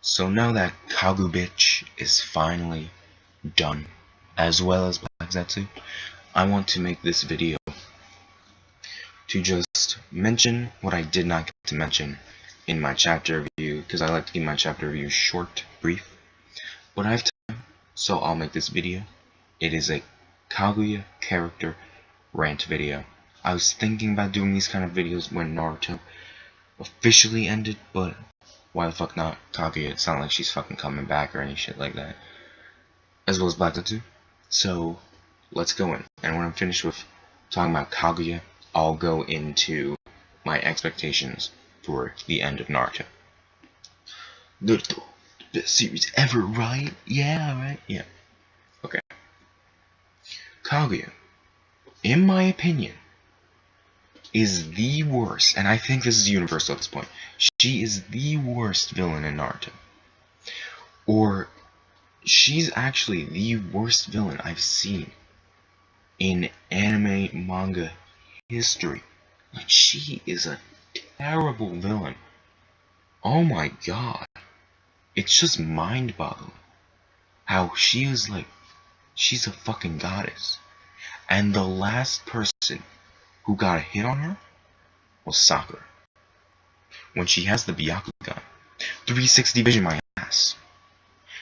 So now that Kagu bitch is finally done, as well as Black Zetsu, I want to make this video to just mention what I did not get to mention in my chapter review, because I like to keep my chapter reviews short, brief. But I have time, so I'll make this video. It is a Kaguya character rant video. I was thinking about doing these kind of videos when Naruto officially ended, but why the fuck not? Kaguya, it's not like she's fucking coming back or any shit like that. As well as Black Zetsu. So, let's go in. And when I'm finished with talking about Kaguya, I'll go into my expectations for the end of Naruto. Naruto, the best series ever, right? Yeah, right? Yeah. Okay. Kaguya, in my opinion, is the worst, and I think this is universal at this point. She is the worst villain in Naruto. Or, she's actually the worst villain I've seen in anime manga history. Like, she is a terrible villain. Oh my god. It's just mind-boggling how she is like, she's a fucking goddess. And the last person who got a hit on her was Sakura. When she has the Byakugan. 360 vision, my ass.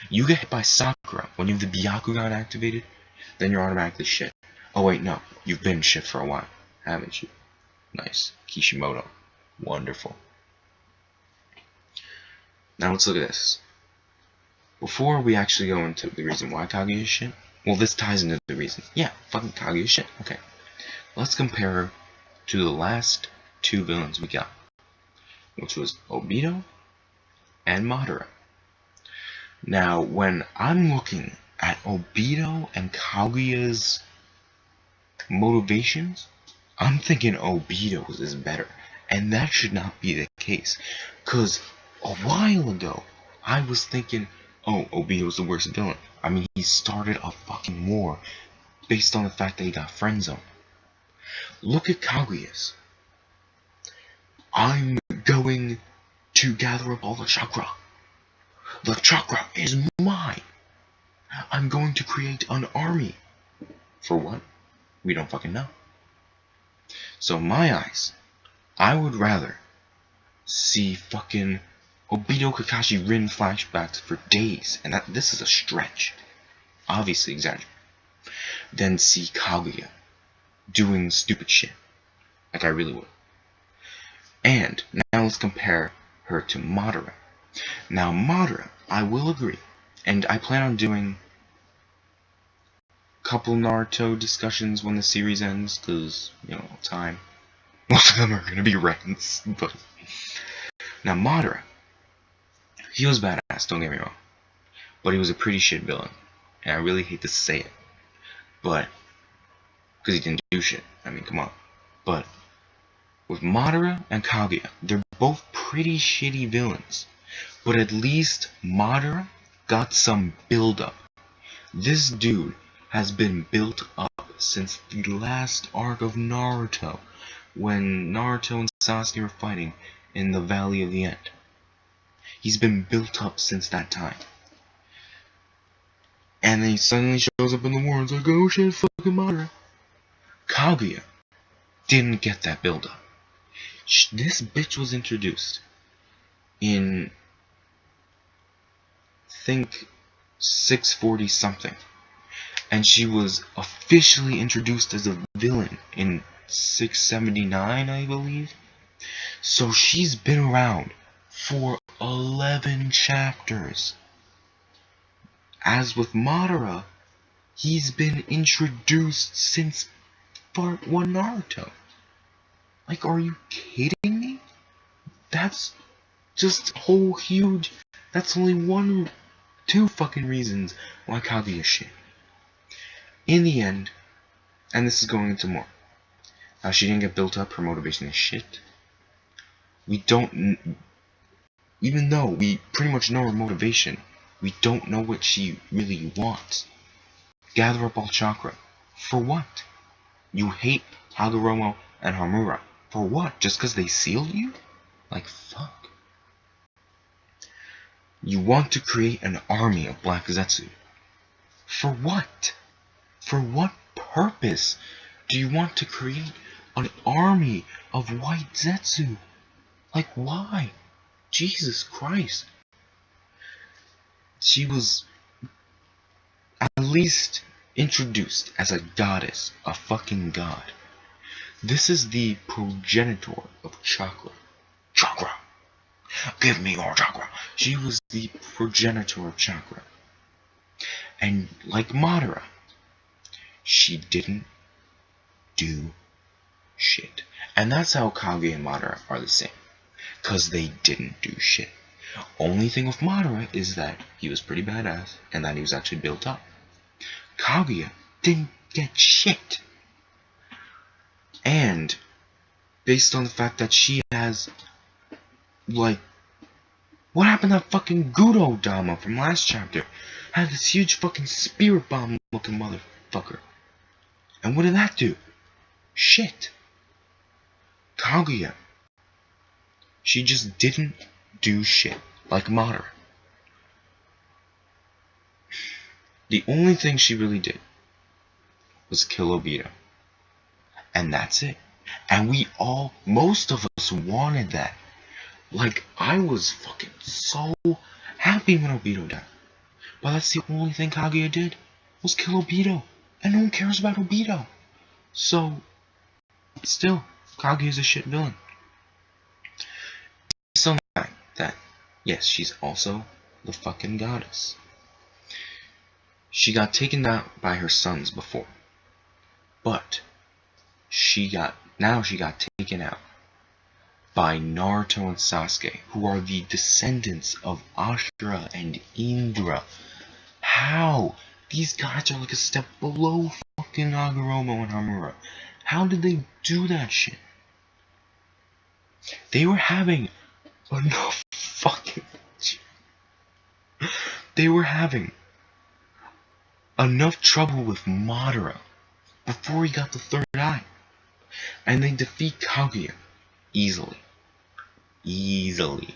You get hit by Sakura when you have the Byakugan activated, then you're automatically shit. Oh wait, no. You've been shit for a while, haven't you? Nice. Kishimoto. Wonderful. Now let's look at this. Before we actually go into the reason why Kaguya is shit, well, this ties into the reason. Yeah, fucking Kaguya is shit. Okay. Let's compare her to the last two villains we got, which was Obito and Madara. Now, when I'm looking at Obito and Kaguya's motivations, I'm thinking Obito's is better. And that should not be the case. Because a while ago, I was thinking, oh, Obito's the worst villain. I mean, he started a fucking war based on the fact that he got friend-zoned. Look at Kaguya's. I'm going to gather up all the chakra. The chakra is mine. I'm going to create an army. For what? We don't fucking know. So in my eyes, I would rather see fucking Obito Kakashi Rin flashbacks for days, and this is a stretch, obviously exaggerated, than see Kaguya doing stupid shit, like I really would. And now let's compare her to Madara. Now Madara, I will agree, and I plan on doing a couple Naruto discussions when the series ends, because, you know, time. Most of them are gonna be rants, but... Now Madara, he was badass, don't get me wrong, but he was a pretty shit villain, and I really hate to say it, but, because he didn't do shit, I mean, come on, but, with Madara and Kaguya, they're both pretty shitty villains, but at least Madara got some build-up. This dude has been built up since the last arc of Naruto, when Naruto and Sasuke were fighting in the Valley of the End. He's been built up since that time. And then he suddenly shows up in the war and is like, oh shit, fucking Madara. Kaguya didn't get that build-up. This bitch was introduced in, I think, 640 something. And she was officially introduced as a villain in 679, I believe. So she's been around for 11 chapters. As with Madara, he's been introduced since Part 1 Naruto. Like, are you kidding me? That's just whole huge... That's only two fucking reasons why Kaguya is shit. In the end, and this is going into more, how she didn't get built up, her motivation is shit. We don't... Even though we pretty much know her motivation, we don't know what she really wants. Gather up all chakra. For what? You hate Hagoromo and Hamura. For what? Just because they sealed you? Like, fuck. You want to create an army of Black Zetsu. For what? For what purpose do you want to create an army of white Zetsu? Like, why? Jesus Christ. She was at least introduced as a goddess, a fucking god. This is the progenitor of chakra. Chakra! Give me your chakra! She was the progenitor of chakra. And like Madara, she didn't do shit. And that's how Kaguya and Madara are the same. Because they didn't do shit. Only thing with Madara is that he was pretty badass and that he was actually built up. Kaguya didn't get shit. And based on the fact that she has, like, what happened to that fucking Gudo Dama from last chapter? Had this huge fucking spirit bomb looking motherfucker. And what did that do? Shit. Kaguya. She just didn't do shit like Madara. The only thing she really did was kill Obito. And that's it. And we all, most of us wanted that. Like, I was fucking so happy when Obito died. But that's the only thing Kaguya did, was kill Obito. And no one cares about Obito. So, still, Kaguya's a shit villain. Based on the fact that, yes, she's also the fucking goddess. She got taken out by her sons before. But, now she got taken out by Naruto and Sasuke, who are the descendants of Ashura and Indra. How? These guys are like a step below fucking Hagoromo and Hamura. How did they do that shit? They were having enough fucking... They were having enough trouble with Madara before he got the third eye. And they defeat Kaguya easily. Easily.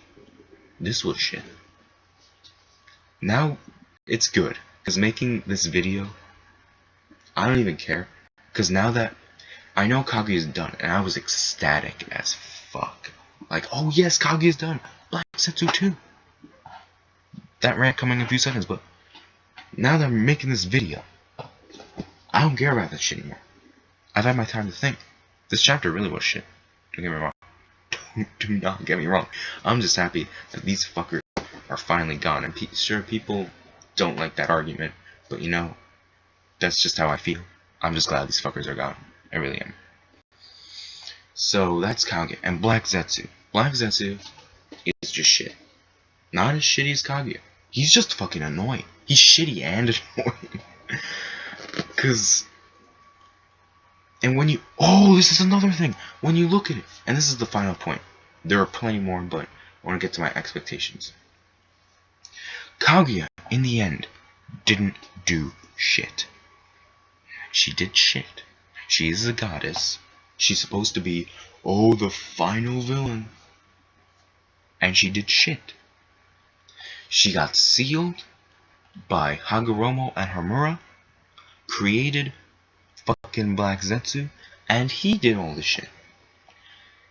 This was shit. Now, it's good. Because making this video, I don't even care. Because now that I know Kaguya's done, and I was ecstatic as fuck. Like, oh yes, Kaguya's done. Black Zetsu too. That rant coming in a few seconds, but now that I'm making this video, I don't care about that shit anymore. I've had my time to think. This chapter really was shit. Don't get me wrong. Do not get me wrong. I'm just happy that these fuckers are finally gone. And sure, people don't like that argument, but you know, that's just how I feel. I'm just glad these fuckers are gone. I really am. So that's Kaguya. And Black Zetsu. Black Zetsu is just shit. Not as shitty as Kaguya. He's just fucking annoying. He's shitty and annoying. Cause... And when you... Oh, this is another thing. When you look at it... And this is the final point. There are plenty more, but I want to get to my expectations. Kaguya, in the end, didn't do shit. She did shit. She is a goddess. She's supposed to be, oh, the final villain. And she did shit. She got sealed by Hagoromo and Hamura, created fucking Black Zetsu, and he did all the shit.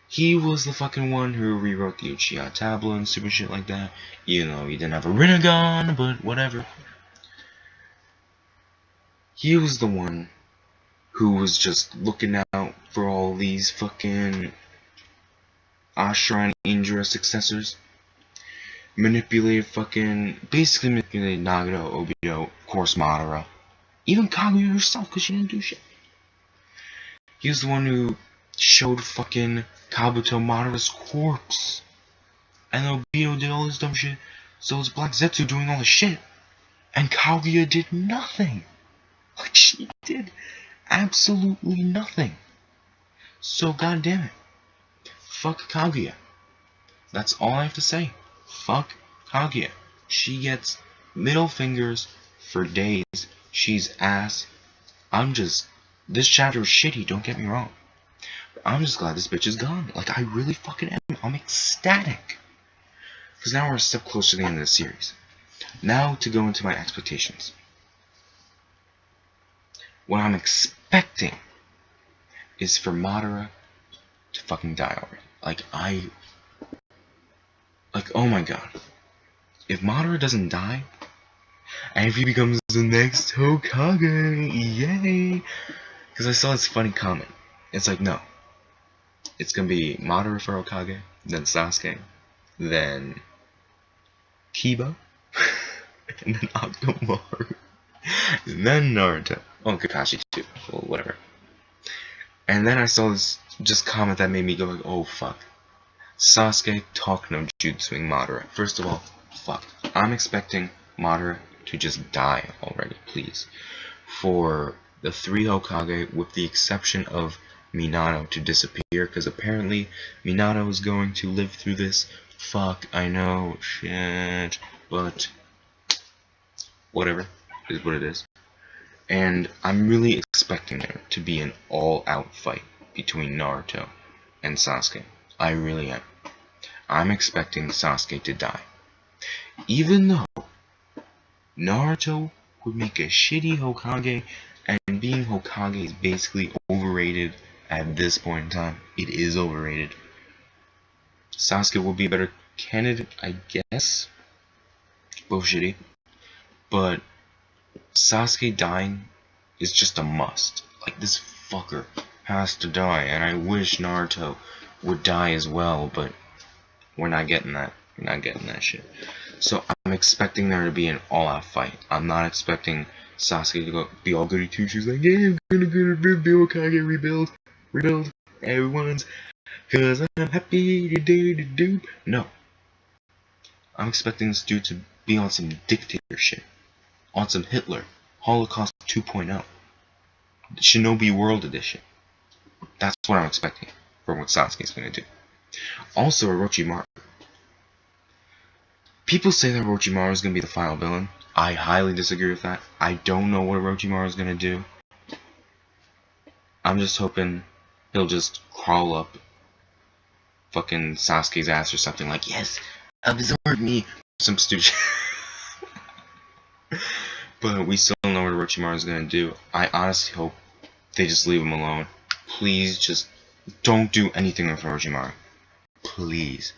He was the fucking one who rewrote the Uchiha tablet and stupid shit like that. You know, he didn't have a Rinnegan, but whatever. He was the one who was just looking out for all these fucking Ashura and Indra successors. Basically manipulated Nagato, Obito, of course Madara. Even Kaguya herself, because she didn't do shit. He was the one who showed fucking Kabuto Madara's corpse. And Obito did all this dumb shit. So it was Black Zetsu doing all the shit. And Kaguya did nothing. Like, she did absolutely nothing. So goddamn it. Fuck Kaguya. That's all I have to say. Fuck Kaguya. She gets middle fingers for days. She's ass. This chapter is shitty, don't get me wrong. But I'm just glad this bitch is gone. Like, I really fucking am. I'm ecstatic. Because now we're a step closer to the end of the series. Now to go into my expectations. What I'm expecting is for Madara to fucking die already. Oh my god. If Madara doesn't die, and if he becomes the next Hokage, yay! Because I saw this funny comment. It's like, no. It's gonna be Madara for Hokage, then Sasuke, then Kiba, and then Akamaru, and then Naruto. Oh, Kakashi too. Well, whatever. And then I saw this just comment that made me go like, oh fuck. Sasuke talk no jutsuing Madara. First of all, fuck. I'm expecting Madara to just die already, please. For the 3 Hokage, with the exception of Minato, to disappear, because apparently Minato is going to live through this. Fuck, I know, shit, but whatever, is what it is. And I'm really expecting there to be an all-out fight between Naruto and Sasuke. I really am. I'm expecting Sasuke to die. Even though Naruto would make a shitty Hokage, and being Hokage is basically overrated at this point in time. It is overrated. Sasuke will be a better candidate, I guess. Both shitty. But Sasuke dying is just a must. Like, this fucker has to die, and I wish Naruto would die as well, but we're not getting that. We're not getting that shit. So I'm expecting there to be an all-out fight. I'm not expecting Sasuke to be all goody two-shoes like, yeah, I'm gonna be Hokage, rebuild, everyone's, cause I'm happy to do. No. I'm expecting this dude to be on some dictator shit. On some Hitler. Holocaust 2.0. Shinobi World Edition. That's what I'm expecting from what Sasuke's gonna do. Also, Orochimaru. People say that Orochimaru is gonna be the final villain. I highly disagree with that. I don't know what Orochimaru is gonna do. I'm just hoping he'll just crawl up fucking Sasuke's ass or something like, yes, absorb me. Some stupid shit. But we still don't know what Orochimaru is gonna do. I honestly hope they just leave him alone. Please just don't do anything with Orochimaru. Please.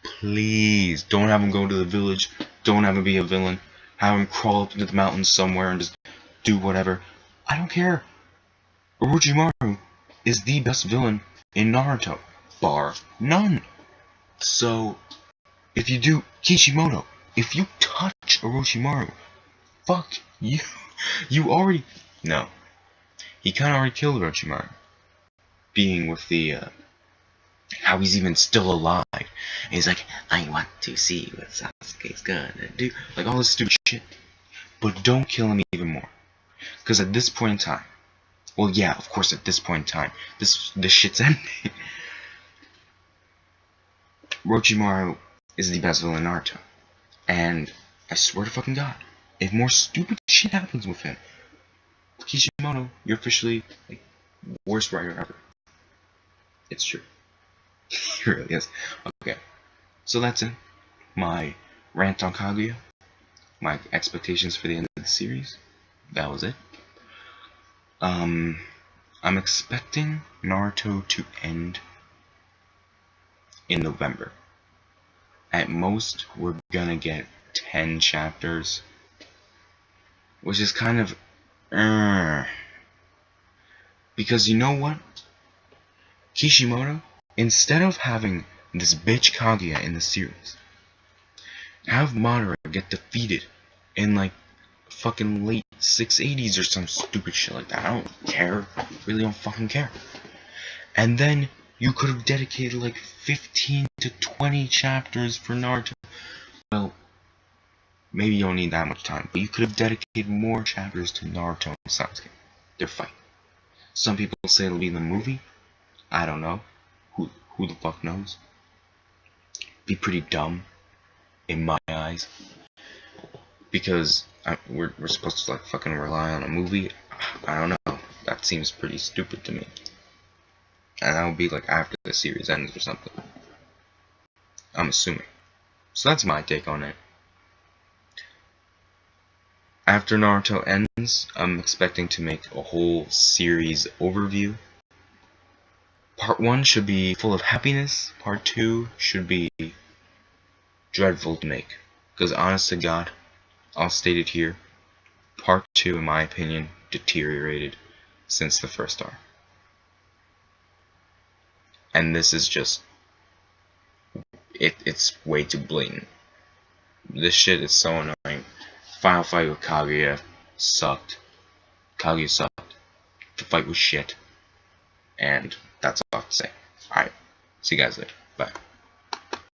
Please. Don't have him go to the village. Don't have him be a villain. Have him crawl up into the mountains somewhere and just do whatever. I don't care. Orochimaru is the best villain in Naruto. Bar none. So, if you do Kishimoto, if you touch Orochimaru, fuck you. You already... No. He kinda already killed Orochimaru. Being with the, how he's even still alive. And he's like, I want to see what Sasuke's gonna do. Like, all this stupid shit. But don't kill him even more. Because at this point in time... Well, yeah, of course, at this point in time. This shit's ending. Orochimaru is the best villain in Naruto. And I swear to fucking God, if more stupid shit happens with him, Kishimoto, you're officially, like, worst writer ever. It's true. He really is. Okay. So that's it. My rant on Kaguya. My expectations for the end of the series. That was it. I'm expecting Naruto to end in November. At most, we're gonna get 10 chapters. Which is kind of... Because you know what? Kishimoto, instead of having this bitch Kaguya in the series, have Madara get defeated in like fucking late 680s or some stupid shit like that. I don't care. Really don't fucking care. And then you could have dedicated like 15 to 20 chapters for Naruto. Well, maybe you don't need that much time, but you could have dedicated more chapters to Naruto and Sasuke. Their fight. Some people say it'll be in the movie. I don't know. Who the fuck knows? Be pretty dumb in my eyes. Because we're supposed to like fucking rely on a movie. I don't know. That seems pretty stupid to me. And that will be like after the series ends or something. I'm assuming. So that's my take on it. After Naruto ends, I'm expecting to make a whole series overview. Part 1 should be full of happiness. Part 2 should be dreadful to make. Because honest to God, I'll state it here, Part 2, in my opinion, deteriorated since the first arc. And this is just, it's way too blatant. This shit is so annoying. Final fight with Kaguya sucked. Kaguya sucked. The fight was shit. And that's all I have to say. Alright, see you guys later. Bye.